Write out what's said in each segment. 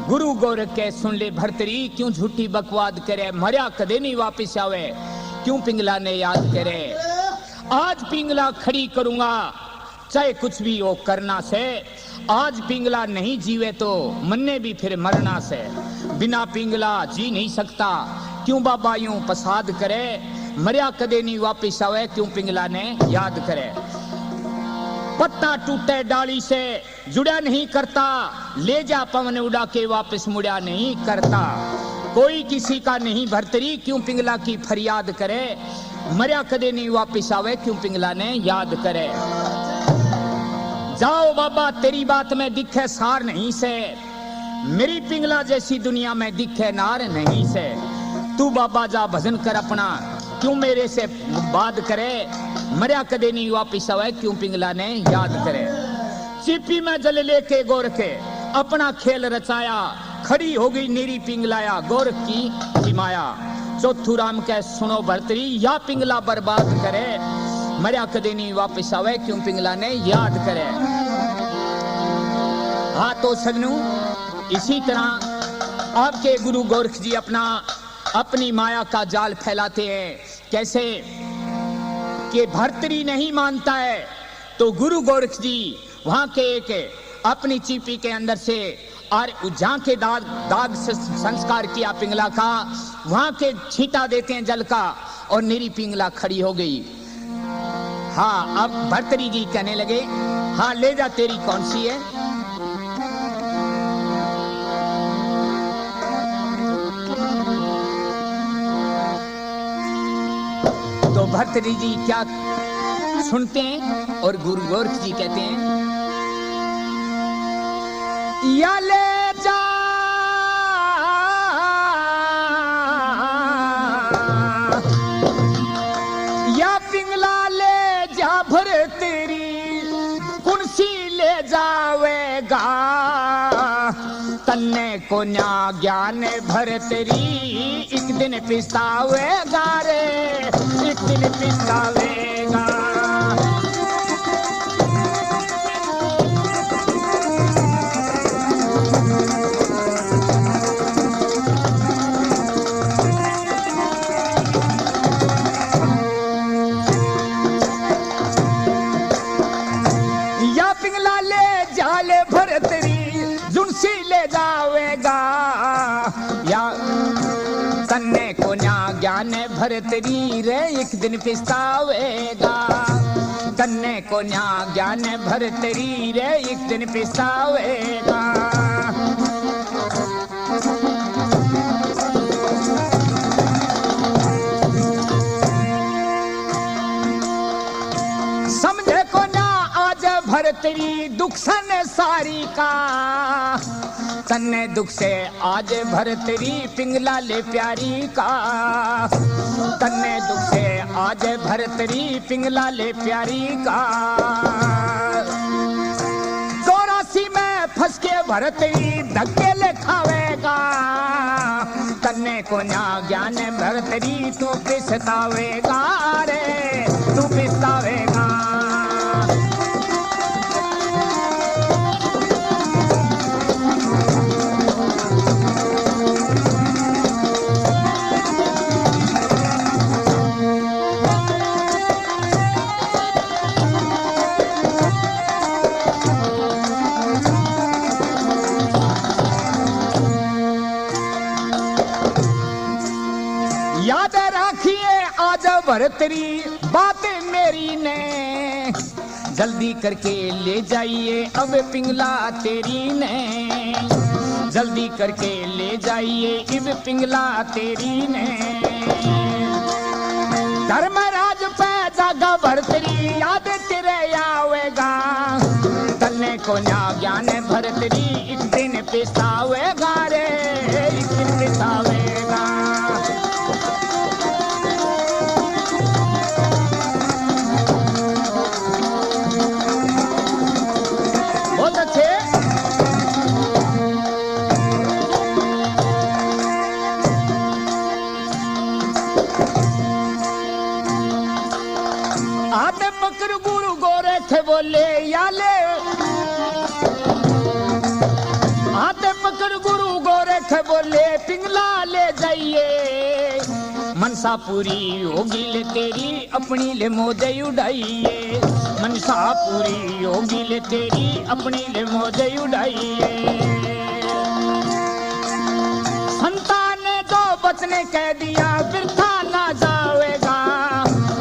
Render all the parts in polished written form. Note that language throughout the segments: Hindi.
गुरु गोरख के सुन ले भरतरी, क्यों झूठी बकवाद करे, मरिया कदे नहीं वापिस आवे, क्यों पिंगला ने याद करे। आज पिंगला खड़ी करूंगा चाहे कुछ भी हो करना से, आज पिंगला नहीं जीवे तो मन्ने भी फिर मरना से। बिना पिंगला जी नहीं सकता, क्यों बाबा यूं पसाद करे, मरिया कदे नहीं वापिस आवे, क्यों पिंगला ने याद करे। पत्ता टूटे डाली से जुड़ा नहीं करता, ले जा पवन उड़ा के वापस मुड़ा नहीं करता। कोई किसी का नहीं भरतरी, क्यों पिंगला की फरियाद करे, मरिया कदे नहीं वापिस आवे, क्यों पिंगला ने याद करे। जाओ बाबा तेरी बात में दिखे सार नहीं से, मेरी पिंगला जैसी दुनिया में दिखे नार नहीं से। तू बाबा जा भजन कर अपना, क्यों मेरे से बात करे, मरिया कदे नहीं वापिस आवे, क्यों पिंगला ने याद करे। चिप्पी में जल लेके गोरख अपना खेल रचाया, खड़ी हो गई नीरी पिंगलाया, गोरख की माया। चौथू राम के सुनो भरतरी, या पिंगला बर्बाद करे, मरिया कदे नहीं वापिस आवे, क्यों पिंगला ने याद करे। हाँ तो सगनू इसी तरह आपके गुरु गोरख जी अपनी माया का जाल फैलाते हैं। कैसे कि भरतरी नहीं मानता है तो गुरु गोरख जी वहां के एक अपनी चीपी के अंदर से और जहां के दाग से संस्कार किया पिंगला का, वहां के छींटा देते हैं जल का और निरी पिंगला खड़ी हो गई। हाँ अब भरतरी जी कहने लगे, हाँ ले जा तेरी कौन सी है। तो भरतरी जी क्या सुनते हैं और गुरु गोरख जी कहते हैं, या ले जा या पिंगला ले जा भरतरी, कुंसी ले जावेगा, तन्ने को न्या ज्ञान भरतरी, एक दिन पिस्तावेगा रे, एक दिन पिस्तावेगा। या पिंगला ले जाले भरतरी, जुनसी ले जावेगा, या तन्ने को न्या ज्ञान भरतरी रे, एक दिन पिस्तावेगा, तन्ने को न्या ज्ञान भरतरी रे, एक दिन पिस्तावेगा। समझे को ना आज भरतरी दुख सन सारी का, तन्ने दुख से आज भरतरी पिंगला ले प्यारी का, तन्ने दुख से आज भरतरी पिंगला ले प्यारी का। 84 में फंस के भरतरी धक्के ले खावेगा, तन्ने को न्या ज्ञान भरतरी तू पिसतावेगा रे, तू पिसतावेगा। याद रखिए आज भरतरी बात मेरी ने, जल्दी करके ले जाइए अब पिंगला तेरी ने, जल्दी करके ले जाइए अब पिंगला तेरी ने। धर्मराज पे जागा भरतरी याद तेरे आवेगा, तन्ने को न्या ज्ञान भरतरी एक दिन पिसावेगा रे, एक दिन पिसावेगा। बहुत अच्छे। आते पकड़ गुरु गोरख बोले या ले, आते पकड़ गुरु बोले पिंगला ले जाइए, मनसा पूरी होगी ले तेरी अपनी ले मौजे उड़ाइए, मनसा पूरी होगी ले तेरी अपनी ले मौजे उड़ाइए। संतान ने जो बचने कह दिया वृथा ना जावेगा,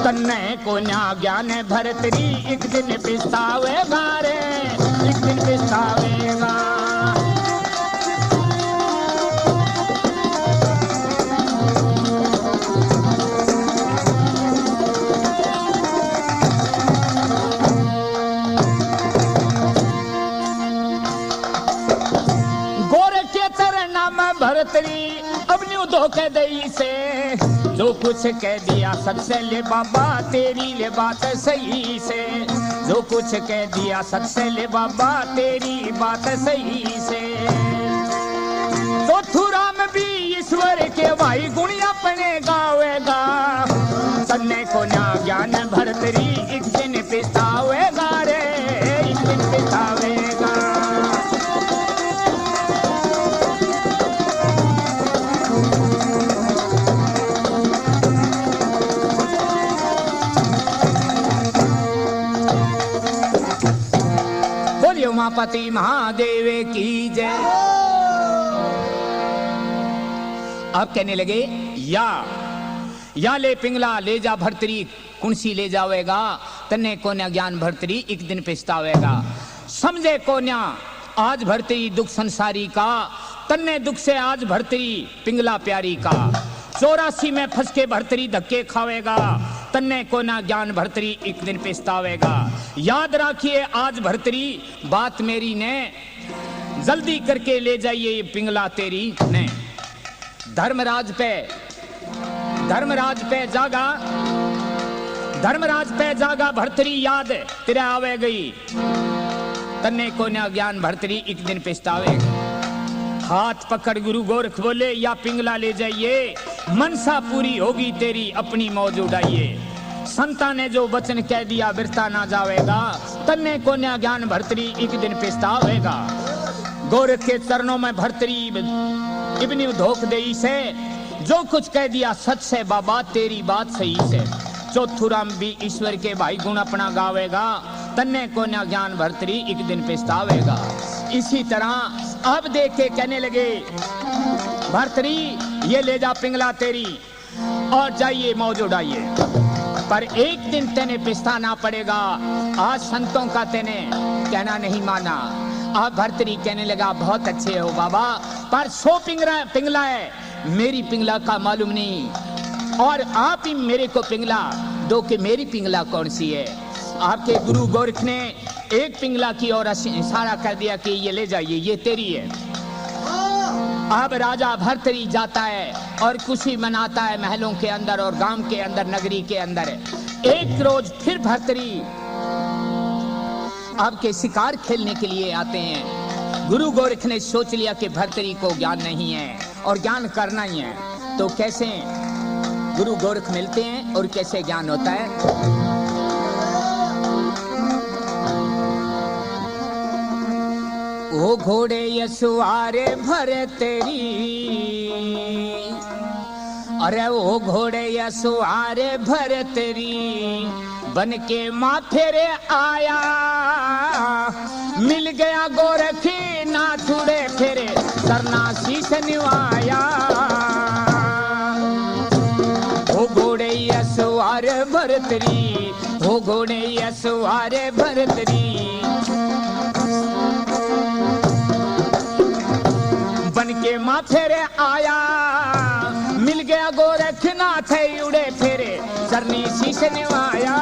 तन्ने को न्या ज्ञान भरतरी एक दिन पिस्तावेगा रे, एक दिन पिस्तावेगा। भरतरी अब न्यू धोखे दई से, जो कुछ कह दिया सच से ले बाबा तेरी ले बात सही से, जो कुछ कह दिया सच से ले बाबा तेरी बात सही से। तो थुराम भी ईश्वर के भाई गुण अपने गावेगा, सन्ने को ना ज्ञान भरतरी एक दिन पिस्तावेगा रे, एक दिन पिस्तावेगा। उमापति महादेव की जय। अब कहने लगे या ले पिंगला ले जा भरतरी कुणसी ले जावेगा, तन्ने कोन्या ज्ञान भरतरी एक दिन पिस्तावेगा। समझे कोन्या आज भरतरी दुख संसारी का, तन्ने दुख से आज भरतरी पिंगला प्यारी का। 84 में फंस के भरतरी धक्के खावेगा, तन्ने को ना ज्ञान भरतरी एक दिन पिस्तावेगा। याद रखिए आज भरतरी बात मेरी ने, जल्दी करके ले जाइए ये पिंगला तेरी ने। धर्मराज पे जागा भरतरी याद तेरे आवे गई, तन्ने को ना ज्ञान भरतरी एक दिन पिस्तावेगा। हाथ पकड़ गुरु गोरख बोले या पिंगला ले जाइए, मनसा पूरी होगी तेरी अपनी मौज उड़ाइए। संता ने जो वचन कह दिया बिरता ना जावेगा, तन्ने को न्या ज्ञान भरतरी एक दिन पिस्तावेगा। गोरख के चरणों में भरतरी इब्नी धोख देई से, जो कुछ कह दिया सच से बाबा तेरी बात सही से। चौथुराम भी ईश्वर के भाई गुण अपना गावेगा, तन्ने को न्या ज्ञान भरतरी एक दिन पिस्तावेगा। इसी तरह अब देख के कहने लगे भरतरी ये ले जा पिंगला तेरी और जाइए मौज उड़ाइए, पर एक दिन तेने पिस्ताना पड़ेगा। आज संतों का तेने कहना नहीं माना। अब भरतरी कहने लगा बहुत अच्छे हो बाबा, पर 100 पिंगला है, मेरी पिंगला का मालूम नहीं, और आप ही मेरे को पिंगला दो कि मेरी पिंगला कौन सी है। आपके गुरु गोरख ने एक पिंगला की ओर इशारा कर दिया कि ये ले जाइए ये तेरी है। अब राजा भरतरी जाता है और खुशी मनाता है महलों के अंदर और गांव के अंदर नगरी के अंदर। एक रोज फिर भरतरी आपके शिकार खेलने के लिए आते हैं। गुरु गोरख ने सोच लिया कि भरतरी को ज्ञान नहीं है और ज्ञान करना ही है, तो कैसे गुरु गोरख मिलते हैं और कैसे ज्ञान होता है। ओ घोड़े यसुआरे भरतरी, अरे ओ घोड़े यसुआरे भरतरी, बन के माथे रे आया, मिल गया गोरख ना छुड़े फिरे सरना शीश निवाया। ओ घोड़े यसुआरे भरतरी, ओ घोड़े यसुआरे भरतरी, बन के माथे रे आया, मिल गया गोरखनाथ उड़े फिरे सरनी शीश निवाया।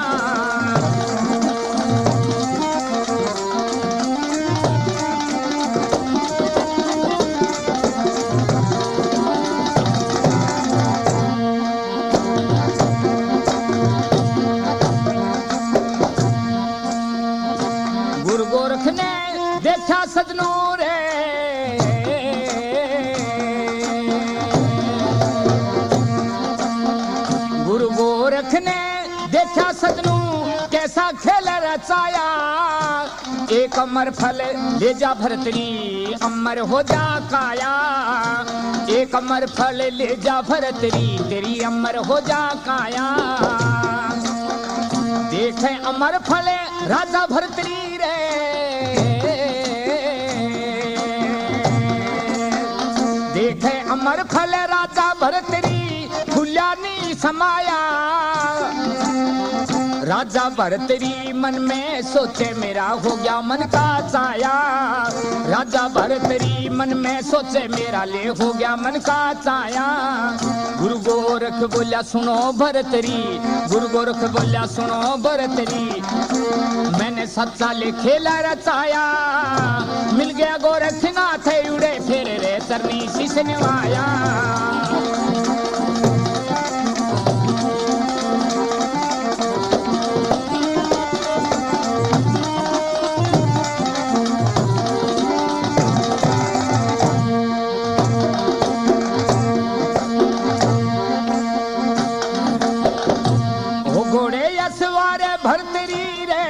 गुरु गोरख ने देखा सजनों रे, ने देखा सजनू कैसा खेल रचाया। एक अमर फल ले जा भरतरी अमर हो जा काया, एक अमर फल ले जा भरतरी, तेरी अमर हो जा काया। देखे अमर फल राजा भरतरी रे, देखे अमर फल राजा भरतरी, खुल्या नी समाया। राजा भरतरी मन में सोचे मेरा हो गया मन का चाया, राजा भरतरी मन में सोचे मेरा ले हो गया मन का चाया। गुरु गोरख बोला सुनो भरतरी, गुरु गोरख बोला सुनो भरतरी, मैंने सच्चा ले खेला रचाया। मिल गया गोरखनाथ उड़े फिर रे चरनी शीश निवाया। भरतरी रे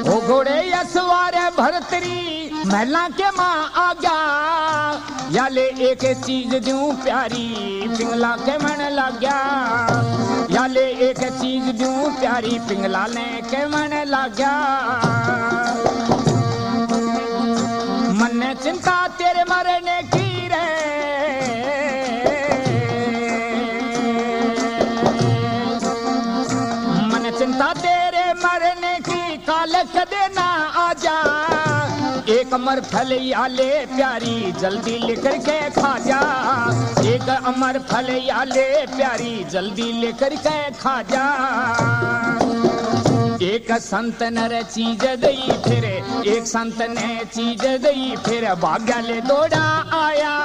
ओ घोड़े यसवारे भरतरी, महला के माँ आ गया। या ले एक चीज दूं प्यारी, पिंगला के मन लग गया। या ले एक चीज दूं प्यारी, पिंगला ने के मन लग गया। मन ने चिंता तेरे मरने की रे, चिंता तेरे मरने की, काल कदे ना आजा। एक अमर फल या ले प्यारी, जल्दी लेकर के खा जा। एक अमर फल या ले प्यारी, जल्दी लेकर के खा जा। एक संत नर चीज दई फिर, एक संत ने चीज दई फिर, भाग्या ले दौड़ा आया।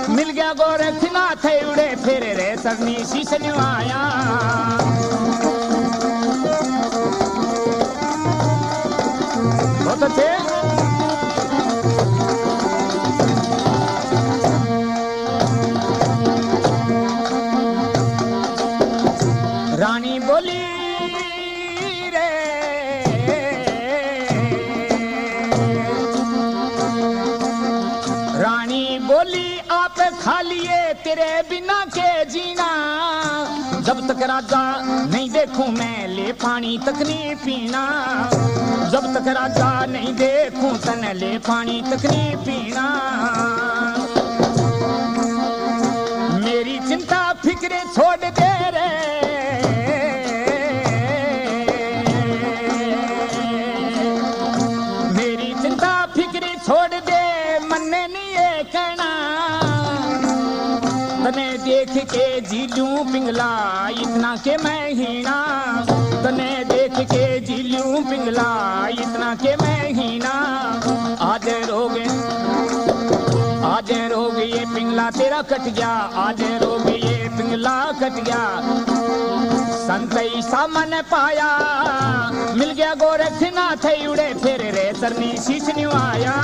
मिल गया गोरखनाथ उड़े फिर रे सरनी शीश निवाया। बहुत अच्छे। रानी बोली रे, रानी बोली आप खा लिए तेरे बिना के जीना। जब तक राजा नहीं देखूं मैं ले पानी तक नहीं पीना। जब तक राजा नहीं देखूं तन ले पानी तक नहीं पीना। मेरी चिंता फिक्रे छोड़ दे रे, मेरी चिंता फिक्रे छोड़ दे, मन ने नहीं ये कहना। तने देख के जी लूं पिंगला, इतना के मैं हीना। तने देख के जी लूं पिंगला, इतना के मैं हीना। आज रोग ये पिंगला तेरा कट गया, आज रोग ये पिंगला कट गया। संत ईसा मन पाया, मिल गया गोरखनाथ उड़े फिर रे सरनी शीश निवाया।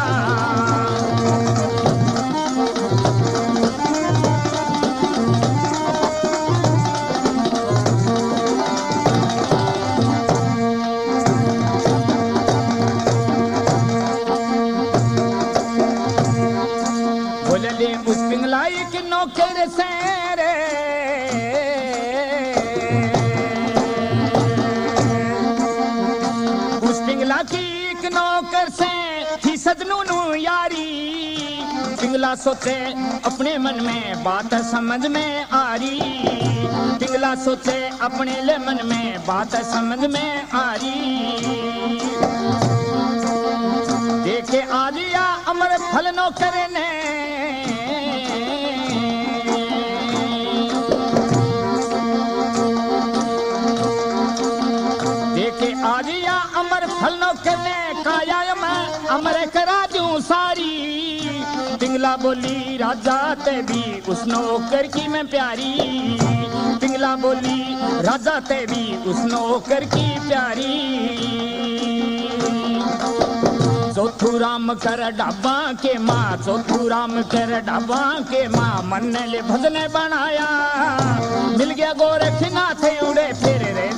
उस पिंगला एक नौकर से रे, उस पिंगला की एक नौकर से थी सजनू यारी। पिंगला सोचे अपने मन में बात समझ में आ रही। पिंगला सोचे अपने ले मन में बात समझ में आ रही। देखे आ गया अमर फल नौकर ने, आजिया अमर फल नौकर ने काया मैं अमर करा दूं सारी। पिंगला बोली राजा ते भी उस नौकर की मैं प्यारी। पिंगला बोली राजा ते भी उस नौकर की प्यारी। चौथू राम कर डाबा के माँ, चौथू राम कर डाबा के माँ, मन ले भजन बनाया। मिल गया गोरखनाथ उड़े फिर रे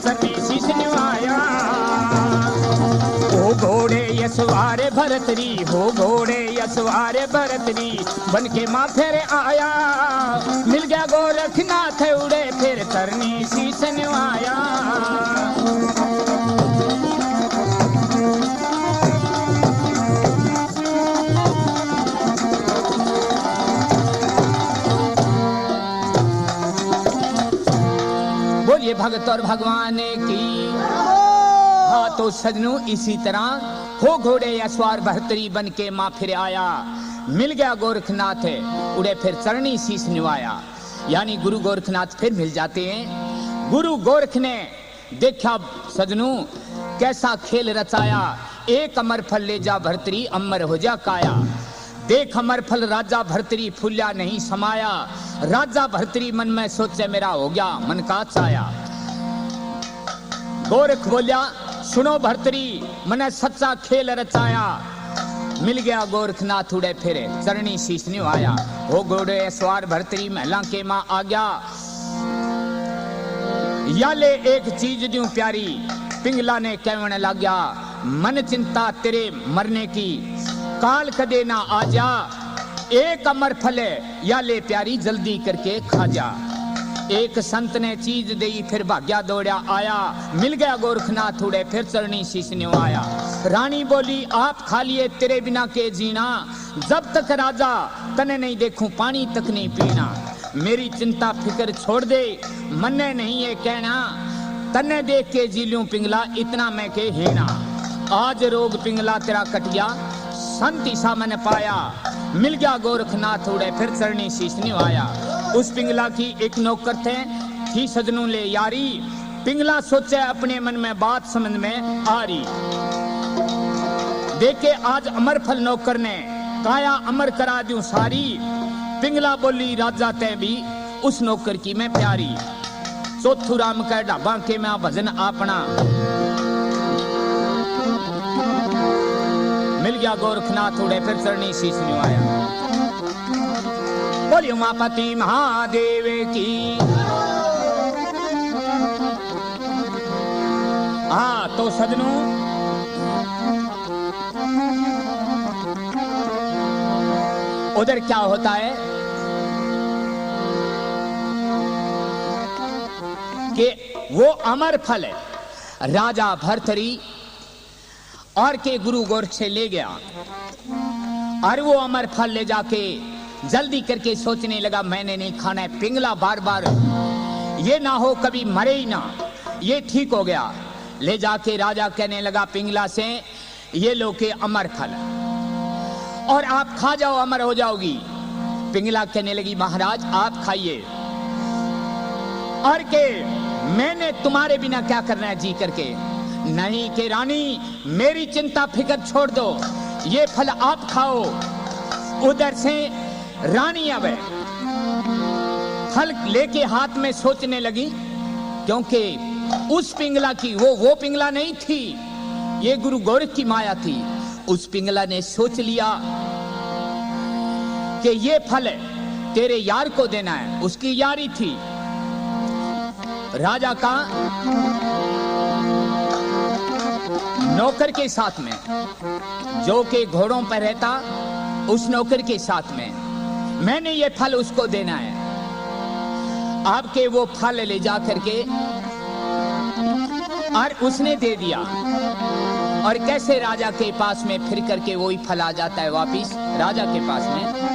सवारे भरतरी हो घोड़े या सवारे भरतरी बन के माँ फिर आया मिल गया गोरखनाथ उड़े फिर करनी शीश नवाया बोलिए भगत और भगवान की। हाँ तो सजनों इसी तरह हो घोड़े या सवार भरतरी बन के माँ फिर आया मिल गया गोरखनाथ उड़े फिर चरणी शीश निवाया। यानी गुरु गोरखनाथ फिर मिल जाते हैं। गुरु गोरख ने देखा सजनों कैसा खेल रचाया एक अमर फल ले जा भरतरी अमर हो जा काया। देख अमर फल राजा भरतरी फूल्या नहीं समाया राजा भरतरी मन में सोचे मेरा हो गया मन का चाया। गोरख बोलिया सुनो भरतरी मने सच्चा खेल रचाया मिल गया गोरखनाथ उड़े फिरे चरणी शीश निवाया। हो घोड़े सवार भरतरी महला के माँ आ गया या ले एक चीज दूं प्यारी पिंगला ने कहने लग गया मन चिंता तेरे मरने की काल कदे ना आ जा एक अमर फल या ले प्यारी जल्दी करके खा जा। एक संत ने चीज दी फिर भाग्या दौड़ा आया मिल गया गोरखनाथ उड़े फिर चरणी शीश निवाया। रानी बोली आप खा लिए तेरे बिना के जीना जब तक राजा तने नहीं देखूं पानी तक नहीं पीना। मेरी चिंता फिक्र छोड़ दे मन्ने नहीं ये कहना तने देख के जी लूं पिंगला इतना मैं के हेना। आज रोग पिंगला तेरा कट गया संत ईसा मैंने पाया मिल गया गोरखनाथ उड़े फिर चरणी शीश निवाया। उस पिंगला की एक नौकर थे थी सजनों ले यारी पिंगला सोचे अपने मन में बात समझ में आ रही देखे आज अमर फल नौकर ने काया अमर करा दूं सारी। पिंगला बोली राजा ते भी उस नौकर की मैं प्यारी। चौथू राम का ढाबा के मैं भजन अपना मिल गया गोरखनाथ उड़े फिर चरणी शीश निवाया। बोलिए उमापति महादेव की। हाँ तो सजनों उधर क्या होता है कि वो अमर फल राजा भरतरी और के गुरु गोरख से ले गया और वो अमर फल ले जाके जल्दी करके सोचने लगा मैंने नहीं खाना है। पिंगला बार बार ये ना हो कभी मरे ही ना ये ठीक हो गया। ले जाके राजा कहने लगा पिंगला से ये लो के अमर फल और आप खा जाओ अमर हो जाओगी। पिंगला कहने लगी महाराज आप खाइए और के मैंने तुम्हारे बिना क्या करना है जी करके। नहीं के रानी मेरी चिंता फिक्र छोड़ दो ये फल आप खाओ। उधर से रानी अब फल लेके हाथ में सोचने लगी क्योंकि उस पिंगला की वो पिंगला नहीं थी ये गुरु गोरख की माया थी। उस पिंगला ने सोच लिया कि ये फल तेरे यार को देना है उसकी यारी थी राजा का नौकर के साथ में जो के घोड़ों पर रहता उस नौकर के साथ में मैंने ये फल उसको देना है। आपके वो फल ले जा करके और उसने दे दिया और कैसे राजा के पास में फिर करके वही फल आ जाता है वापिस राजा के पास में।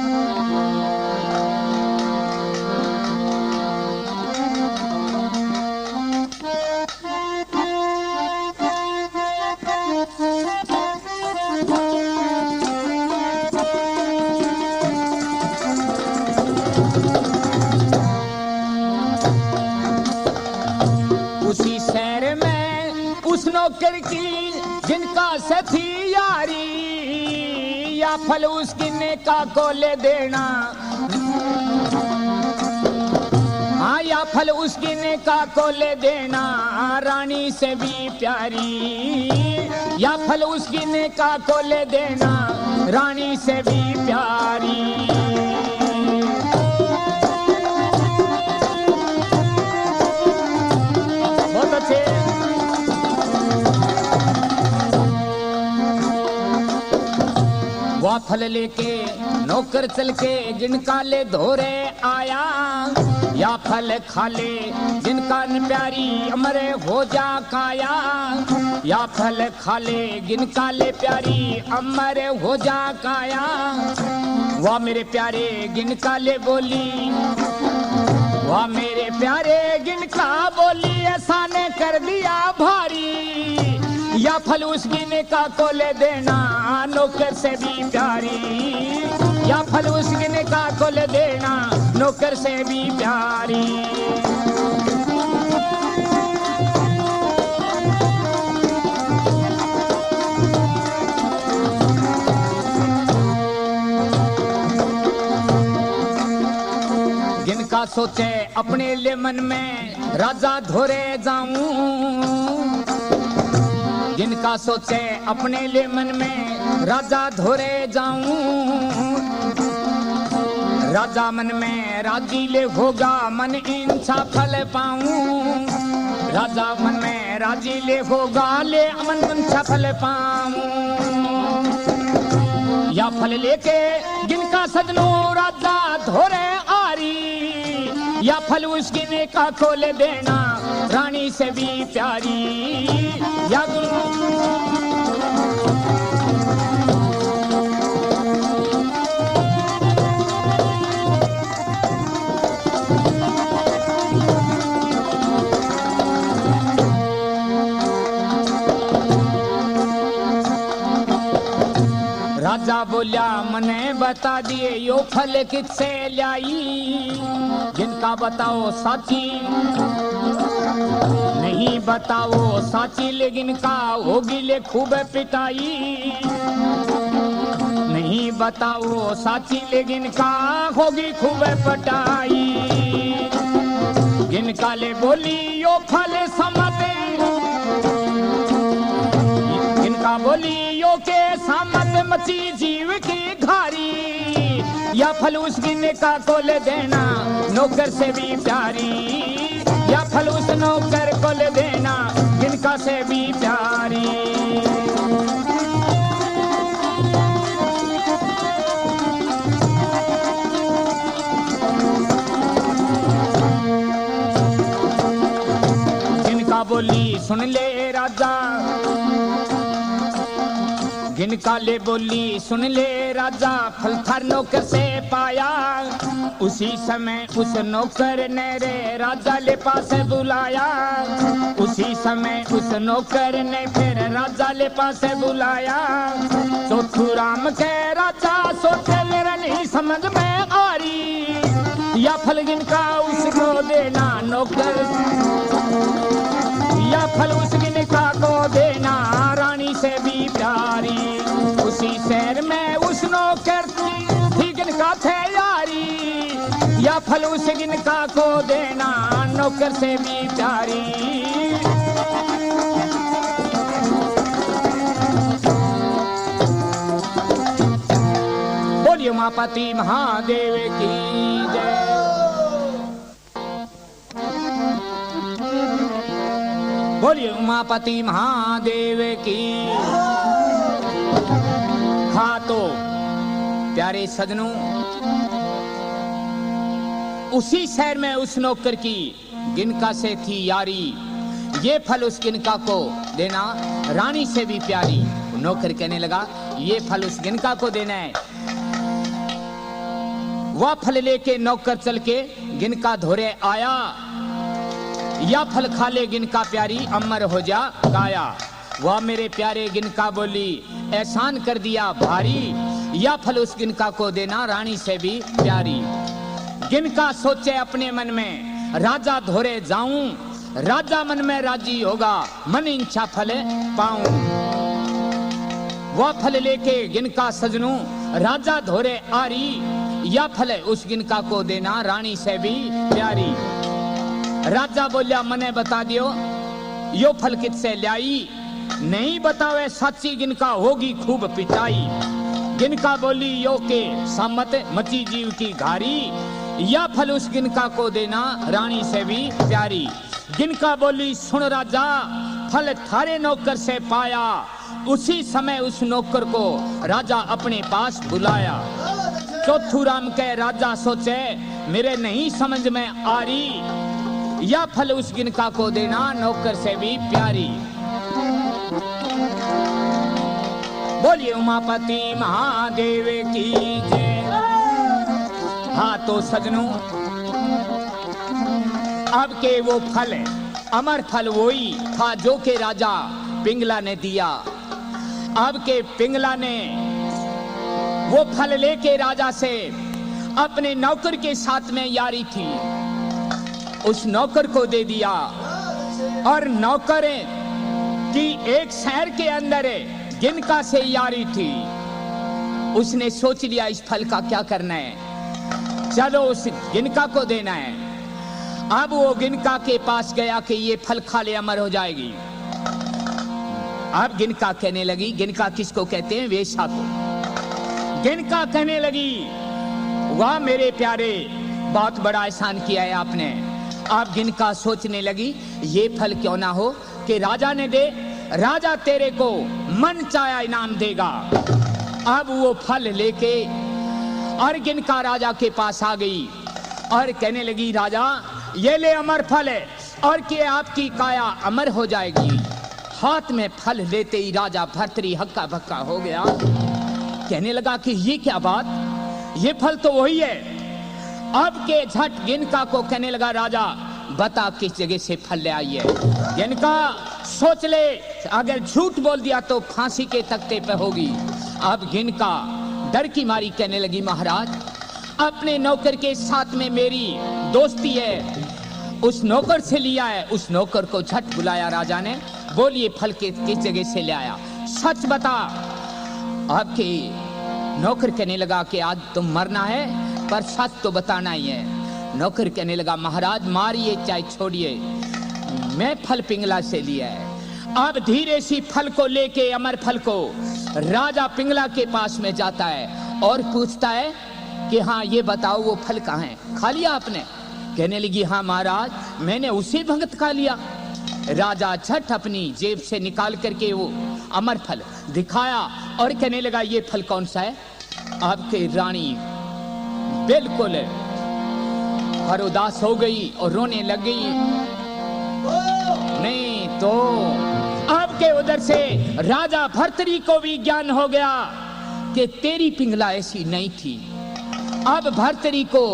उसी शहर में उस नौकर की जिनका सथी यारी या फल उसकी नेका को ले देना। हाँ या फल उसकी नेका को ले देना रानी से भी प्यारी। या फल उसकी नेका को ले देना रानी से भी प्यारी। बहुत अच्छे फल लेके नौकर चल के जिनका ले धोरे आया, या फल खा ले जिनका प्यारी अमर हो जा काया, या फल खा ले जिनका ले प्यारी अमर हो जा काया। वाह मेरे प्यारे जिनका ले बोली, वाह मेरे प्यारे जिनका बोली, ऐसा ने कर दिया भारी, या फल उस गिने का को ले देना नौकर से भी प्यारी, या फल उस गिने का को ले देना नौकर से भी प्यारी। जिनका सोचे अपने लिए मन में राजा धोरे जाऊं, जिनका सोचे अपने लिए मन में राजा धोरे जाऊं, राजा मन में राजी ले होगा मन इच्छा फल पाऊं, राजा मन में राजी ले होगा ले अमन इच्छा फल पाऊं। या फल लेके जिनका सजनों राजा धोरे आरी, या फल उस गिने का खोले देना रानी से भी प्यारी, या राजा बोलिया मने बता दिए यो फल किससे लाई, जिनका बताओ साची नहीं बताओ साची, लेकिन का होगी ले खूब पिटाई, नहीं बताओ साची लेकिन का होगी खूब पटाई। जिनका ले बोली यो फल समते, जिनका बोली यो के सामत मची जीव की घारी, या फल उस गिने का को ले देना नौकर से भी प्यारी, या फल उस नौकर को ले देना जिनका से भी प्यारी। जिनका बोली सुन ले राजा, जिनका ले बोली सुन ले राजा, फल थार नौकर से पाया, उसी समय उस नौकर ने रे राजा ले पास बुलाया, उसी समय उस नौकर ने फिर राजा ले पास बुलाया। चौथू राम के राजा सोचे मेरा नहीं समझ में आ रही, या फल जिनका उसको देना नौकर, या फल उस जिनका को देना रानी से भी प्यारी, उसी शहर में उस नौकर थी जिनका थे यारी, या फल उस जिनका को देना नौकर से भी प्यारी। बोलिए उमापति महादेव की जय। बोलिए उमापति महादेव की। हाँ तो प्यारे सजनों, उसी शहर में उस नौकर की गिनका से थी यारी, ये फल उस गिनका को देना रानी से भी प्यारी। नौकर कहने लगा ये फल उस गिनका को देना है। वह फल लेके नौकर चल के गिनका धोरे आया, या फल खा ले गिनका प्यारी अमर हो जा गाया। वह मेरे प्यारे गिनका बोली एहसान कर दिया भारी, या फल उस गिनका को देना रानी से भी प्यारी। गिनका सोचे अपने मन में राजा धोरे जाऊं, राजा मन में राजी होगा मन इच्छा फल पाऊं। वह फल लेके गिनका सजनों राजा धोरे आरी, या फल उस गिनका को देना रानी से भी प्यारी। राजा बोलिया मने बता दियो यो फल किससे लाई, नहीं बतावे साची गिनका होगी खूब पिटाई। गिनका बोली यो के सामत मची जीव की घारी, या फल उस गिनका को देना रानी से भी प्यारी। गिनका बोली सुन राजा फल थारे नौकर से पाया, उसी समय उस नौकर को राजा अपने पास बुलाया। चौथुराम के राजा सोचे मेरे नहीं समझ में आ रही, या फल उस गिनका को देना नौकर से भी प्यारी। बोलिए उमापति महादेव की जय। हाँ तो सजनों, अब के वो फल अमर फल वही था जो के राजा पिंगला ने दिया। अब के पिंगला ने वो फल लेके राजा से अपने नौकर के साथ में यारी थी, उस नौकर को दे दिया। और नौकर की एक शहर के अंदर गिनका से यारी थी। उसने सोच लिया इस फल का क्या करना है, चलो उस गिनका को देना है। अब वो गिनका के पास गया कि ये फल खा ले अमर हो जाएगी। अब गिनका कहने लगी, गिनका किसको कहते हैं, वेश्या को। गिनका कहने लगी वाह मेरे प्यारे, बहुत बड़ा एहसान किया है आपने। अब गिनका सोचने लगी ये फल क्यों ना हो कि राजा ने दे, राजा तेरे को मन चाहा इनाम देगा। अब वो फल लेके और गिनका राजा के पास आ गई और कहने लगी राजा ये ले अमर फल है और कि आपकी काया अमर हो जाएगी। हाथ में फल लेते ही राजा भर्तरी हक्का बक्का हो गया। कहने लगा कि ये क्या बात, ये फल तो वही है। अब के झट गिनका को कहने लगा राजा बता किस जगह से फल ले आई है। गिनका सोच ले अगर झूठ बोल दिया तो फांसी के तख्ते पे होगी। अब गिनका डर की मारी कहने लगी महाराज अपने नौकर के साथ में मेरी दोस्ती है, उस नौकर से लिया है। उस नौकर को झट बुलाया राजा ने, बोलिए फल के किस जगह से ले आया, सच बता। आपके नौकर कहने लगा कि आज तुम मरना है पर सच तो बताना ही है। नौकर कहने लगा महाराज मारिए चाहे छोड़िए, मैं फल पिंगला से लिया है। अब धीरे सी फल को लेके अमर फल को राजा पिंगला के पास में जाता है और पूछता है कि हाँ ये बताओ वो फल कहाँ है, खा लिया आपने। कहने लगी हाँ महाराज मैंने उसे भंगत खा लिया। राजा झट अपनी जेब से निकाल करके वो अमर फल दिखाया और कहने लगा ये फल कौन सा है। आपकी रानी बिल्कुल हरोदास हो गई और रोने लग गई। नहीं तो आपके उधर से राजा भर्तरी को भी ज्ञान हो गया कि तेरी पिंगला ऐसी नहीं थी। अब भर्तरी को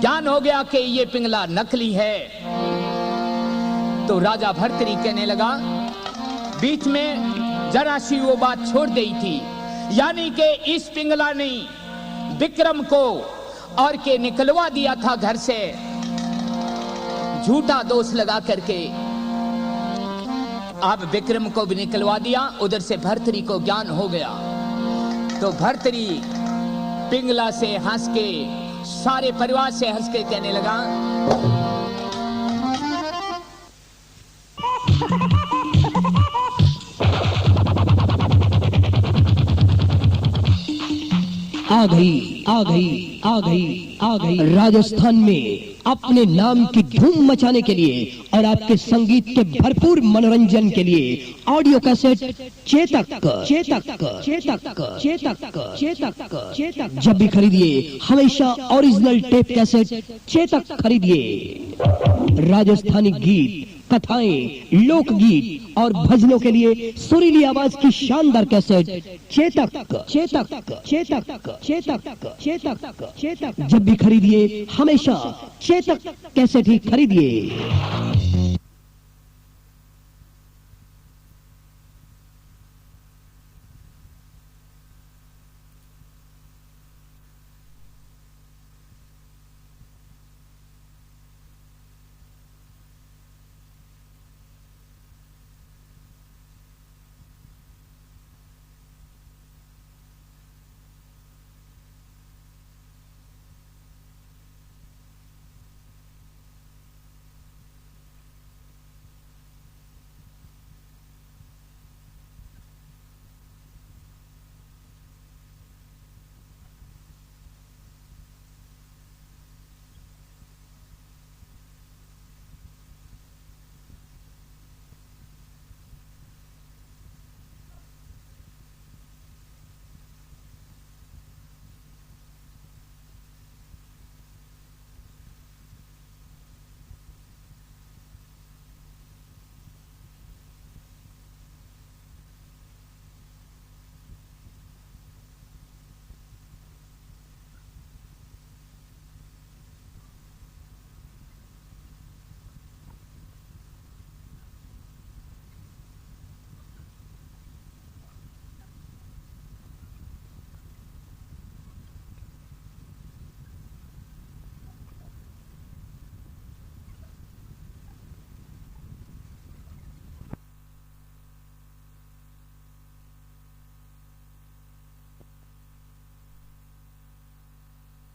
ज्ञान हो गया कि ये पिंगला नकली है। तो राजा भर्तरी कहने लगा बीच में जरा सी वो बात छोड़ दी थी, यानी कि इस पिंगला ने विक्रम को और के निकलवा दिया था घर से झूठा दोष लगा करके। अब विक्रम को भी निकलवा दिया, उधर से भर्तरी को ज्ञान हो गया। तो भर्तरी पिंगला से हंस के सारे परिवार से हंस के कहने लगा आ गई आ गई आ गई आ गई राजस्थान में अपने नाम की धूम मचाने के लिए और आपके संगीत के भरपूर मनोरंजन के लिए ऑडियो कैसेट चेतक चेतक चेतक चेतक चेतक चेतक जब भी खरीदिए हमेशा ओरिजिनल टेप कैसेट चेतक खरीदिए। राजस्थानी गीत, कथाएं, लोकगीत और भजनों के लिए सुरीली आवाज की शानदार कैसेट चेतक चेतक चेतक चेतक चेतक चेतक जब भी खरीदिए हमेशा चेतक कैसेट ही खरीदिए।